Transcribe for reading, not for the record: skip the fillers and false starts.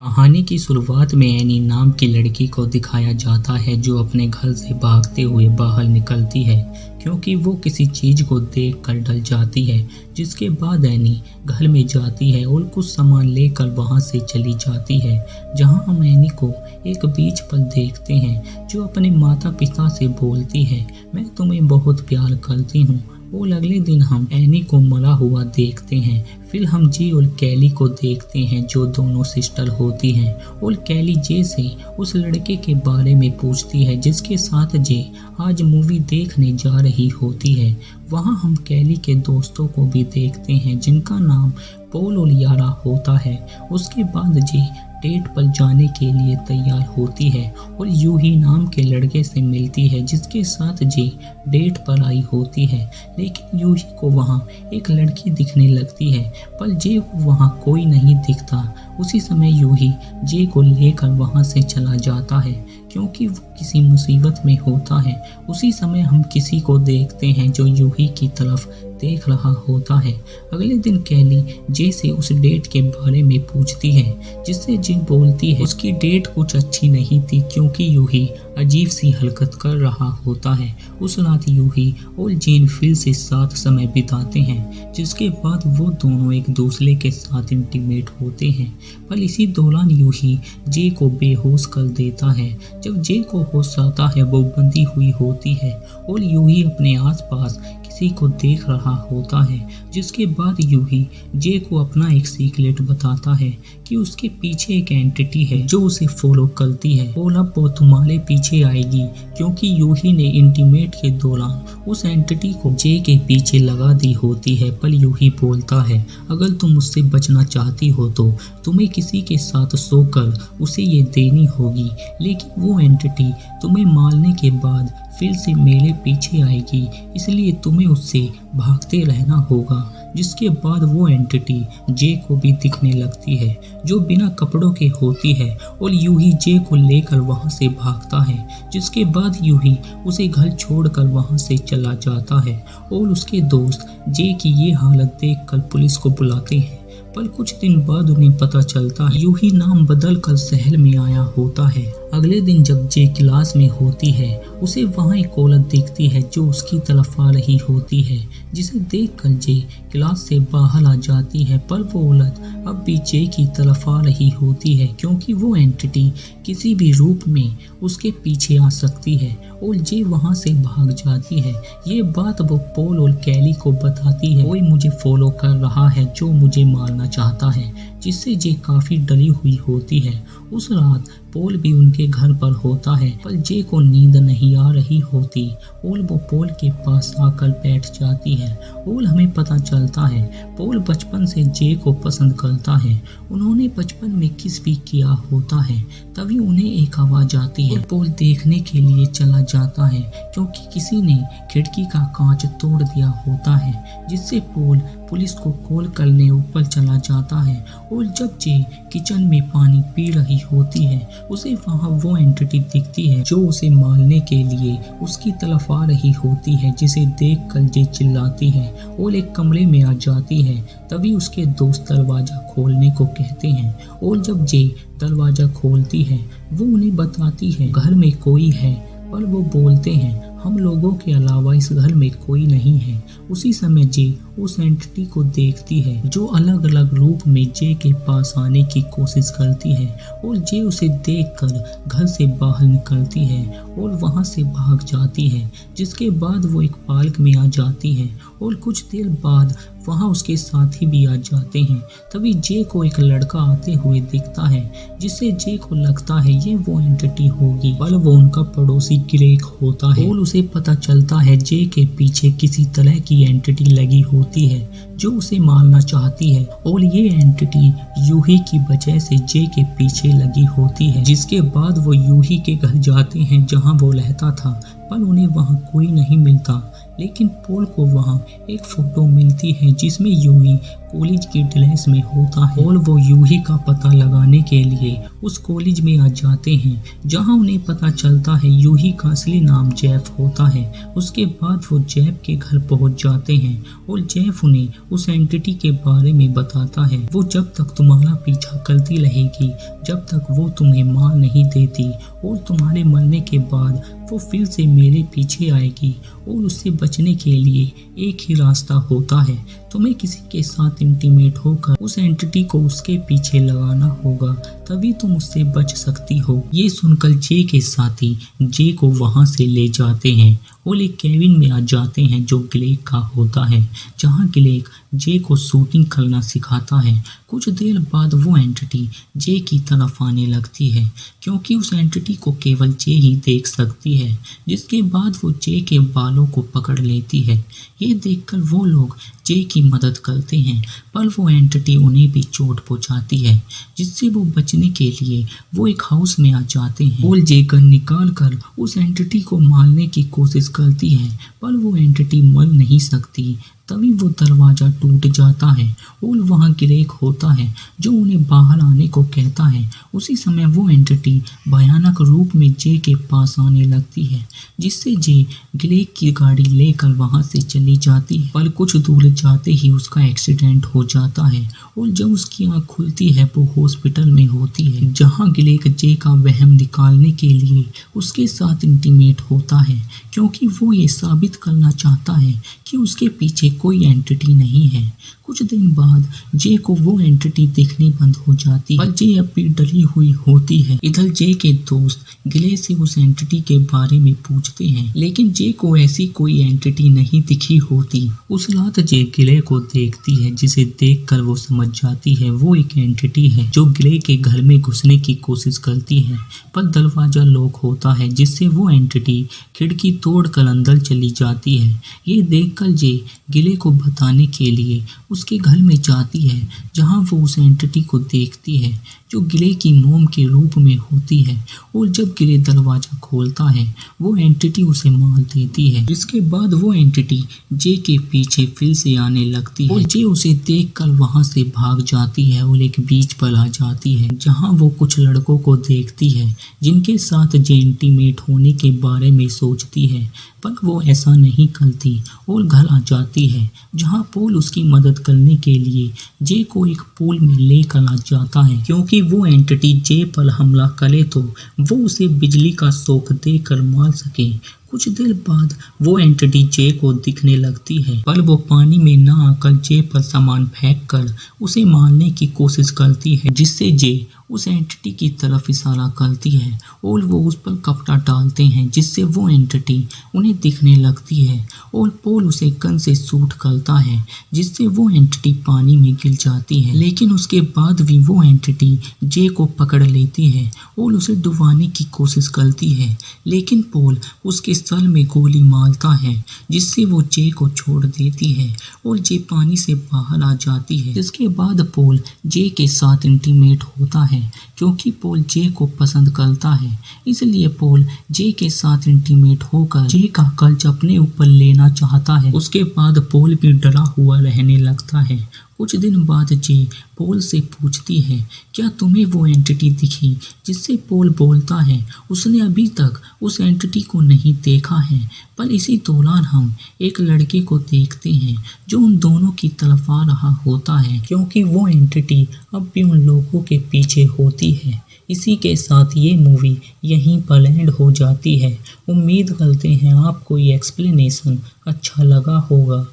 कहानी की शुरुआत में एनी नाम की लड़की को दिखाया जाता है जो अपने घर से भागते हुए बाहर निकलती है क्योंकि वो किसी चीज़ को देखकर डर जाती है। जिसके बाद एनी घर में जाती है और कुछ सामान लेकर वहाँ से चली जाती है, जहाँ हम एनी को एक बीच पर देखते हैं जो अपने माता पिता से बोलती है, मैं तुम्हें बहुत प्यार करती हूँ। और अगले दिन हम एनी को मरा हुआ देखते हैं। फिर हम जे और कैली को देखते हैं जो दोनों सिस्टर होती हैं और कैली जे से उस लड़के के बारे में पूछती है जिसके साथ जे आज मूवी देखने जा रही होती है। वहाँ हम कैली के दोस्तों को भी देखते हैं जिनका नाम पॉल और यारा होता है। उसके बाद जे डेट पर जाने के लिए तैयार होती है और यूही नाम के लड़के से मिलती है जिसके साथ जे डेट पर आई होती है। लेकिन यूही को वहाँ एक लड़की दिखने लगती है पर जे को वहाँ कोई नहीं दिखता। उसी समय यूही जे को लेकर वहाँ से चला जाता है क्योंकि वो किसी मुसीबत में होता है। उसी समय हम किसी को देखते हैं जो यूही की तरफ देख रहा होता है। अगले दिन कैली जे से उस डेट के बारे में पूछती है जिससे जे बोलती है उसकी डेट कुछ अच्छी नहीं थी क्योंकि यूही अजीब सी हरकत कर रहा होता है। उस रात यूही और जेन फिर से साथ समय बिताते हैं जिसके बाद वो दोनों एक दूसरे के साथ इंटीमेट होते हैं। पर इसी दौरान यूही जे को बेहोश कर देता है। जब जे को होश आता है वो बंधी हुई होती है और यूही अपने आसपास किसी को देख रहा होता है। जिसके बाद यूही जे को अपना एक सीक्रेट बताता है कि उसके पीछे एक एंटिटी है जो उसे फॉलो करती है और अब वो तुम्हारे पीछे आएगी क्योंकि यूही ने इंटीमेट के दौरान उस एंटिटी को जे के पीछे लगा दी होती है। पर यूही बोलता है अगर तुम उससे बचना चाहती हो तो तुम्हें किसी के साथ सोकर उसे ये देनी होगी, लेकिन वो एंटिटी तुम्हें मारने के बाद फिर से मेरे पीछे आएगी, इसलिए तुम्हें उससे भागते रहना होगा। जिसके बाद वो एंटिटी जे को भी दिखने लगती है जो बिना कपड़ों के होती है और यूही जे को लेकर वहाँ से भागता है। जिसके बाद यूही उसे घर छोड़कर वहाँ से चला जाता है और उसके दोस्त जे की ये हालत देखकर पुलिस को बुलाते हैं। पर कुछ दिन बाद उन्हें पता चलता है यूही नाम बदल कर शहर में आया होता है। अगले दिन जब जे क्लास में होती है उसे वहाँ एक औरत दिखती है जो उसकी तरफ आ रही होती है, जिसे देखकर जे क्लास से बाहर आ जाती है। पर वो औरत अब भी जे की तरफ आ रही होती है क्योंकि वो एंटिटी किसी भी रूप में उसके पीछे आ सकती है और जे वहाँ से भाग जाती है। ये बात वो पॉल और कैली को बताती है कोई मुझे फॉलो कर रहा है जो मुझे मारना चाहता है, जिससे जे काफी डरी हुई होती है। उस रात पॉल भी उनके घर पर होता है पर जे को नींद नहीं आ रही होती और वो पॉल के पास आकर बैठ जाती है और हमें पता चलता है पॉल बचपन से जे को पसंद करता है। उन्होंने बचपन में किस भी किया होता है। तभी उन्हें एक आवाज आती है। पॉल देखने के लिए चला जाता है क्योंकि किसी ने खिड़की का कांच तोड़ दिया होता है, जिससे पॉल पुलिस को कॉल करने ऊपर चला जाता है। और जब जे किचन में पानी पी रही होती है उसे वहाँ वो एंटिटी दिखती है जो उसे मारने के लिए उसकी तरफ आ रही होती है, जिसे देख कर जे चिल्लाती है और एक कमरे में आ जाती है। तभी उसके दोस्त दरवाजा खोलने को कहते हैं और जब जे दरवाजा खोलती है वो उन्हें बताती है घर में कोई है, पर वो बोलते हैं हम लोगों के अलावा इस घर में कोई नहीं है। उसी समय जे उस एंटिटी को देखती है जो अलग अलग रूप में जे के पास आने की कोशिश करती है और जे उसे देखकर घर से बाहर निकलती है और वहां से भाग जाती है। जिसके बाद वो एक पार्क में आ जाती है और कुछ देर बाद वहाँ उसके साथी भी आ जाते हैं। तभी जे को एक लड़का आते हुए दिखता है जिससे जे को लगता है ये वो एंटिटी होगी, पर वो उनका पड़ोसी ग्रेग होता है और उसे पता चलता है जे के पीछे किसी तरह की एंटिटी लगी होती है जो उसे मारना चाहती है और ये एंटिटी यूही की वजह से जे के पीछे लगी होती है। जिसके बाद वो यूही के घर जाते हैं जहाँ वो रहता था। पर उन्हें वहाँ कोई नहीं मिलता। लेकिन पोल को वहाँ एक फोटो मिलती है जिसमें यूही कॉलेज की ड्रेस में होता है और वो यूही का पता लगाने के लिए उस कॉलेज में आ जाते हैं, जहाँ उन्हें पता चलता है यूही का असली नाम जेफ होता है। उसके बाद वो जेफ के घर पहुँच जाते हैं और जेफ उन्हें उस एंटिटी के बारे में बताता है। वो जब तक तुम्हारा पीछा करती रहेगी, जब तक वो तुम्हें मार नहीं देती, और तुम्हारे मरने के बाद वो फिर से मेरे पीछे आएगी, और उससे बचने के लिए एक ही रास्ता होता है, तुम्हें किसी के साथ इंटीमेट होकर उस एंटिटी को उसके पीछे लगाना होगा, तभी तुम उससे बच सकती हो। ये सुनकर जे के साथी जे को वहां से ले जाते हैं और एक केबिन में आ जाते हैं जो ग्लेक का होता है, जहां ग्लेक जे को शूटिंग करना सिखाता है। कुछ देर बाद वो एंटिटी जे की तरफ आने लगती है, क्योंकि उस एंटिटी को केवल जे ही देख सकती है, जिसके बाद वो जे के बालों को पकड़ लेती है। ये देखकर वो लोग जे की मदद करते हैं, पर वो एंटिटी उन्हें भी चोट पहुंचाती है, जिससे वो बचने के लिए वो एक हाउस में आ जाते हैं और जे गन निकाल कर उस एंटिटी को मारने की कोशिश करती है, पर वो एंटिटी मर नहीं सकती। तभी वो दरवाज़ा टूट जाता है और वहाँ ग्लेक होता है जो उन्हें बाहर आने को कहता है। उसी समय वो एंटिटी भयानक रूप में जे के पास आने लगती है, जिससे जे ग्लेक की गाड़ी लेकर वहाँ से चली जाती है, पर कुछ दूर जाते ही उसका एक्सीडेंट हो जाता है और जब उसकी आँख खुलती है वो हॉस्पिटल में होती है, जहाँ ग्लेक जे का वहम निकालने के लिए उसके साथ इंटीमेट होता है, क्योंकि वो ये साबित करना चाहता है कि उसके पीछे कोई एंटिटी नहीं है। कुछ दिन बाद जे को वो एंटिटी दिखनी बंद हो जाती है, पर जे अब भी डरी हुई होती है। इधर जे के दोस्त गिले से उस एंटिटी के बारे में पूछते हैं, लेकिन जे को ऐसी कोई एंटिटी नहीं दिखी होती। उस रात जे गिले को देखती है, जिसे देखकर वो समझ जाती है वो एक एंटिटी है जो गिले के घर में घुसने की कोशिश करती है, पर दरवाजा लॉक होता है, जिससे वो एंटिटी खिड़की तोड़कर अंदर चली जाती है। ये देखकर जे गिले को बताने के लिए उसके घर में जाती है, जहां वो उस एंटिटी को देखती है जो गिले की मोम के रूप में होती है, और जब गिले दरवाजा खोलता है वो एंटिटी उसे मार देती है, जिसके बाद वो एंटिटी जे के पीछे फिर से आने लगती है और जे उसे देखकर वहां से भाग जाती है और एक बीच पर आ जाती है, जहां वो कुछ लड़कों को देखती है जिनके साथ जे इंटीमेट होने के बारे में सोचती है, पर वो ऐसा नहीं करती और घर आ जाती है, जहां पोल उसकी मदद करने के लिए जे को एक पूल में लेकर आ जाता है, क्योंकि वो एंटिटी जे पर हमला करे तो वो उसे बिजली का शॉक देकर मार सके। कुछ देर बाद वो एंटिटी जे को दिखने लगती है, पर वो पानी में न आकर जे पर सामान फेंक कर उसे मारने की कोशिश करती है, जिससे जे उस एंटिटी की तरफ इशारा करती है और वो उस पर कपड़ा डालते हैं, जिससे वो एंटिटी उन्हें दिखने लगती है और पोल उसे गन से शूट करता है, जिससे वो एंटिटी पानी में गिर जाती है। लेकिन उसके बाद भी वो एंटिटी जे को पकड़ लेती है और उसे डुबाने की कोशिश करती है, लेकिन पोल उसके सर में गोली मारता है, जिससे वो जे को छोड़ देती है और जे पानी से बाहर आ जाती है। जिसके बाद पोल जे के साथ इंटीमेट होता है, क्योंकि पोल जे को पसंद करता है, इसलिए पोल जे के साथ इंटीमेट होकर जे का कर्ज अपने ऊपर लेना चाहता है। उसके बाद पोल भी डरा हुआ रहने लगता है। कुछ दिन बाद जे पोल से पूछती है, क्या तुम्हें वो एंटिटी दिखी? जिससे पोल बोलता है उसने अभी तक उस एंटिटी को नहीं देखा है, पर इसी दौरान हम एक लड़के को देखते हैं जो उन दोनों की तरफ आ रहा होता है, क्योंकि वो एंटिटी अब भी उन लोगों के पीछे होती है। इसी के साथ ये मूवी यहीं पर एंड हो जाती है। उम्मीद करते हैं आपको ये एक्सप्लेनेशन अच्छा लगा होगा।